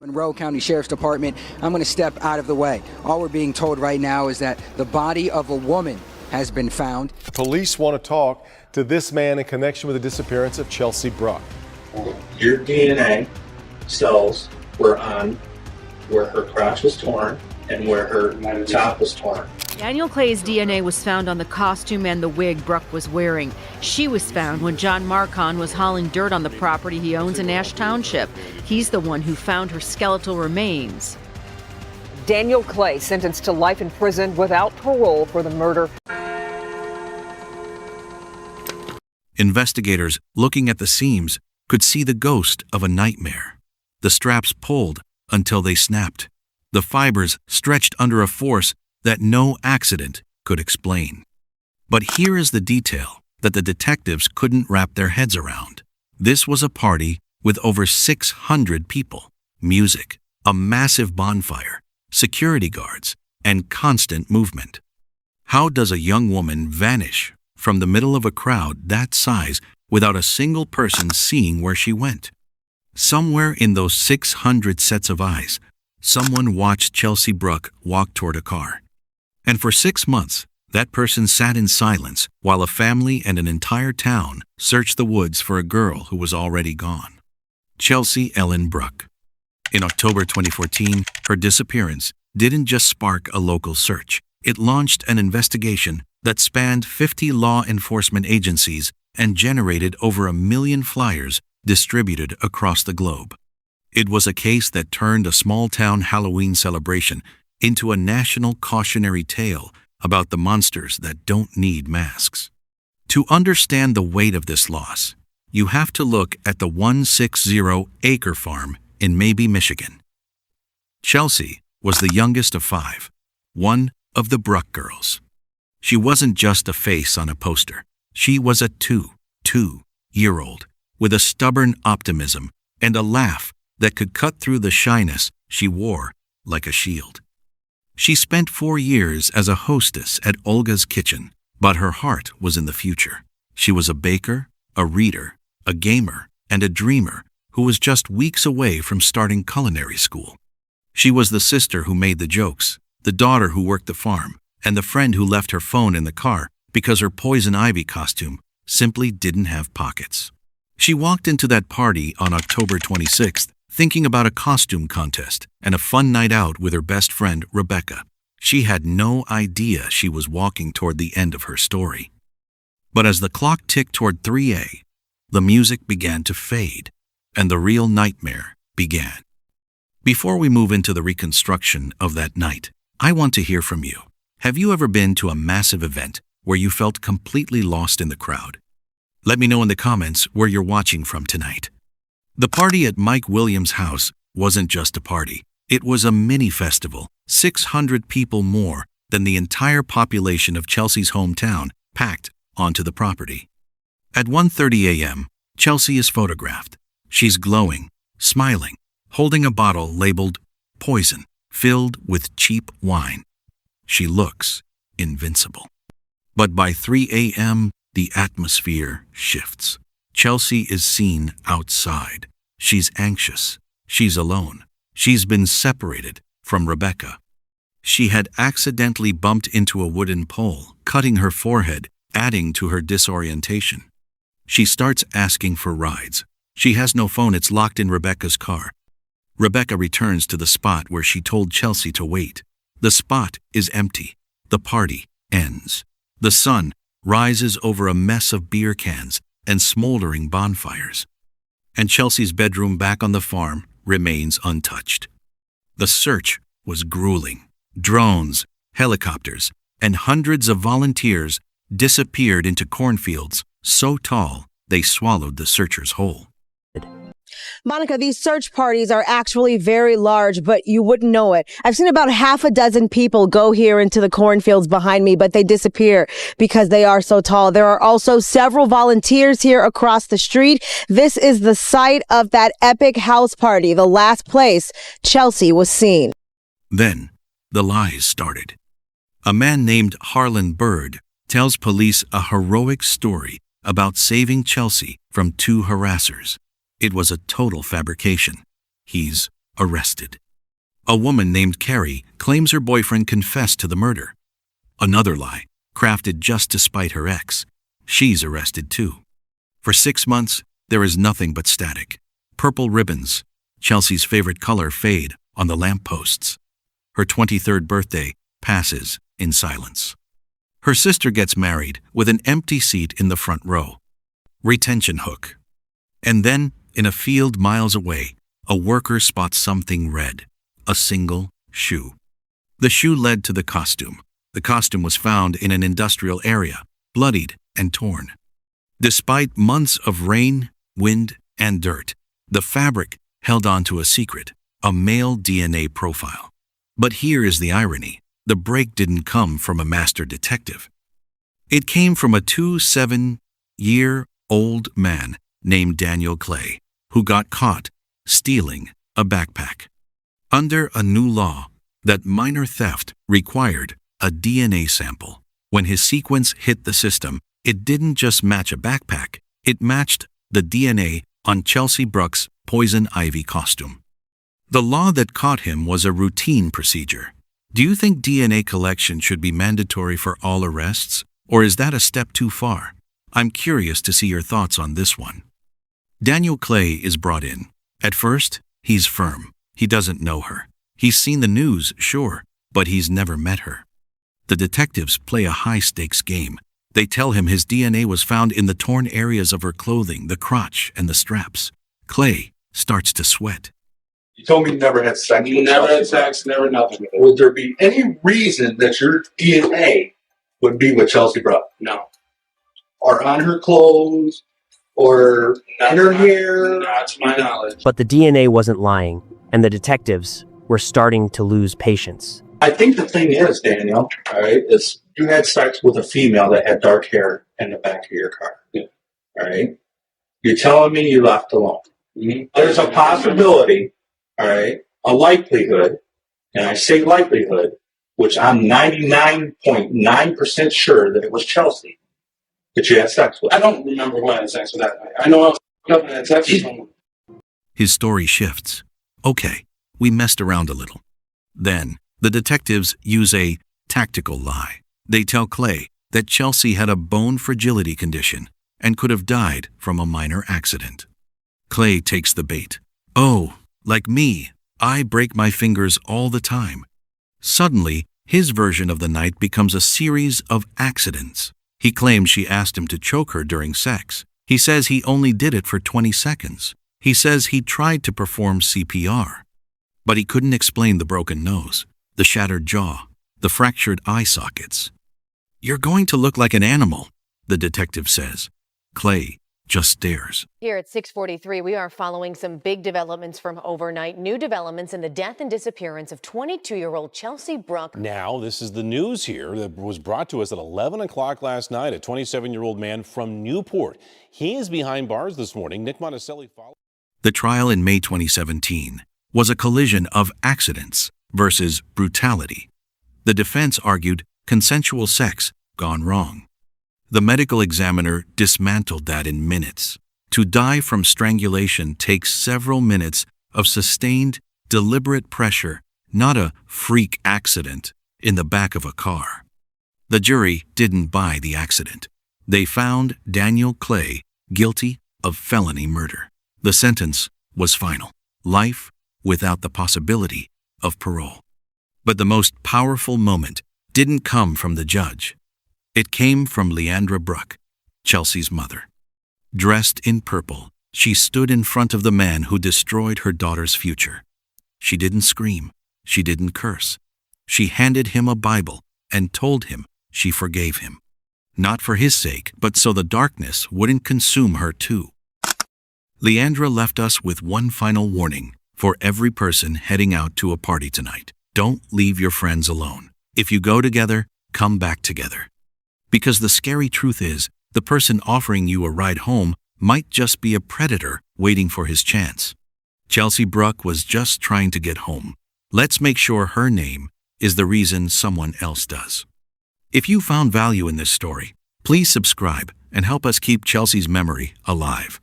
Monroe County Sheriff's Department. I'm going to step out of the way. All we're being told right now is that the body of a woman has been found. Police want to talk to this man in connection with the disappearance of Chelsea Bruck. Your DNA cells were on where her crotch was torn and where her top was torn. Daniel Clay's DNA was found on the costume and the wig Bruck was wearing. She was found when John Marcon was hauling dirt on the property he owns in Ash Township. He's the one who found her skeletal remains. Daniel Clay sentenced to life in prison without parole for the murder. Investigators looking at the seams could see the ghost of a nightmare. The straps pulled until they snapped. The fibers stretched under a force that no accident could explain. But here is the detail that the detectives couldn't wrap their heads around. This was a party with over 600 people, music, a massive bonfire, security guards, and constant movement. How does a young woman vanish from the middle of a crowd that size without a single person seeing where she went? Somewhere in those 600 sets of eyes, someone watched Chelsea Bruck walk toward a car. And for 6 months, that person sat in silence while a family and an entire town searched the woods for a girl who was already gone. Chelsea Ellen Bruck. In October 2014, her disappearance didn't just spark a local search. It launched an investigation that spanned 50 law enforcement agencies and generated over 1 million flyers distributed across the globe. It was a case that turned a small-town Halloween celebration into a national cautionary tale about the monsters that don't need masks. To understand the weight of this loss, you have to look at the 160-acre farm in Maybee, Michigan. Chelsea was the youngest of 5, one of the Bruck girls. She wasn't just a face on a poster. She was a two-year-old with a stubborn optimism and a laugh that could cut through the shyness she wore like a shield. She spent 4 years as a hostess at Olga's Kitchen, but her heart was in the future. She was a baker, a reader, a gamer, and a dreamer who was just weeks away from starting culinary school. She was the sister who made the jokes, the daughter who worked the farm, and the friend who left her phone in the car because her poison ivy costume simply didn't have pockets. She walked into that party on October 26th thinking about a costume contest and a fun night out with her best friend, Rebecca. She had no idea she was walking toward the end of her story. But as the clock ticked toward 3 a.m., the music began to fade, and the real nightmare began. Before we move into the reconstruction of that night, I want to hear from you. Have you ever been to a massive event where you felt completely lost in the crowd? Let me know in the comments where you're watching from tonight. The party at Mike Williams' house wasn't just a party. It was a mini festival, 600 people more than the entire population of Chelsea's hometown packed onto the property. At 1:30 a.m., Chelsea is photographed. She's glowing, smiling, holding a bottle labeled poison, filled with cheap wine. She looks invincible. But by 3 a.m., the atmosphere shifts. Chelsea is seen outside. She's anxious. She's alone. She's been separated from Rebecca. She had accidentally bumped into a wooden pole, cutting her forehead, adding to her disorientation. She starts asking for rides. She has no phone. It's locked in Rebecca's car. Rebecca returns to the spot where she told Chelsea to wait. The spot is empty. The party ends. The sun rises over a mess of beer cans and smoldering bonfires. And Chelsea's bedroom back on the farm remains untouched. The search was grueling. Drones, helicopters, and hundreds of volunteers disappeared into cornfields so tall they swallowed the searchers whole. Monica, these search parties are actually very large, but you wouldn't know it. I've seen about half a dozen people go here into the cornfields behind me, but they disappear because they are so tall. There are also several volunteers here across the street. This is the site of that epic house party, the last place Chelsea was seen. Then the lies started. A man named Harlan Bird tells police a heroic story about saving Chelsea from 2 harassers. It was a total fabrication. He's arrested. A woman named Carrie claims her boyfriend confessed to the murder. Another lie, crafted just to spite her ex. She's arrested too. For 6 months, there is nothing but static. Purple ribbons, Chelsea's favorite color, fade on the lampposts. Her 23rd birthday passes in silence. Her sister gets married with an empty seat in the front row. Retention hook. And then, in a field miles away, a worker spots something red. A single shoe. The shoe led to the costume. The costume was found in an industrial area, bloodied and torn. Despite months of rain, wind, and dirt, the fabric held on to a secret, a male DNA profile. But here is the irony. The break didn't come from a master detective. It came from a 27-year-old man named Daniel Clay, who got caught stealing a backpack. Under a new law, that minor theft required a DNA sample. When his sequence hit the system, it didn't just match a backpack, it matched the DNA on Chelsea Bruck's poison ivy costume. The law that caught him was a routine procedure. Do you think DNA collection should be mandatory for all arrests, or is that a step too far? I'm curious to see your thoughts on this one. Daniel Clay is brought in. At first, he's firm. He doesn't know her. He's seen the news, sure, but he's never met her. The detectives play a high-stakes game. They tell him his DNA was found in the torn areas of her clothing, the crotch, and the straps. Clay starts to sweat. You told me you never had sex. You never had sex, never nothing. Would there be any reason that your DNA would be with Chelsea Bruck? No. Or on her clothes? Or in her hair? Not to my knowledge. But the DNA wasn't lying, and the detectives were starting to lose patience. I think the thing is, Daniel, all right, is you had sex with a female that had dark hair in the back of your car. Yeah. All right? You're telling me you left alone. Mm-hmm. There's a possibility, all right, a likelihood, and I say likelihood, which I'm 99.9% sure that it was Chelsea that you had sex with. I don't remember who I had sex with that night. I know I was up and had sex with someone. His story shifts. Okay, we messed around a little. Then, the detectives use a tactical lie. They tell Clay that Chelsea had a bone fragility condition and could have died from a minor accident. Clay takes the bait. Oh, like me, I break my fingers all the time. Suddenly, his version of the night becomes a series of accidents. He claims she asked him to choke her during sex. He says he only did it for 20 seconds. He says he tried to perform CPR. But he couldn't explain the broken nose, the shattered jaw, the fractured eye sockets. "You're going to look like an animal," the detective says. Clay just stares. Here at 6:43, we are following some big developments from overnight. New developments in the death and disappearance of 22-year-old Chelsea Bruck. Now, this is the news here that was brought to us at 11 o'clock last night. A 27-year-old man from Newport. He is behind bars this morning. Nick Monticelli followed. The trial in May 2017 was a collision of accidents versus brutality. The defense argued consensual sex gone wrong. The medical examiner dismantled that in minutes. To die from strangulation takes several minutes of sustained, deliberate pressure, not a freak accident in the back of a car. The jury didn't buy the accident. They found Daniel Clay guilty of felony murder. The sentence was final: life without the possibility of parole. But the most powerful moment didn't come from the judge. It came from Leandra Bruck, Chelsea's mother. Dressed in purple, she stood in front of the man who destroyed her daughter's future. She didn't scream. She didn't curse. She handed him a Bible and told him she forgave him. Not for his sake, but so the darkness wouldn't consume her too. Leandra left us with one final warning for every person heading out to a party tonight. Don't leave your friends alone. If you go together, come back together. Because the scary truth is, the person offering you a ride home might just be a predator waiting for his chance. Chelsea Bruck was just trying to get home. Let's make sure her name is the reason someone else does. If you found value in this story, please subscribe and help us keep Chelsea's memory alive.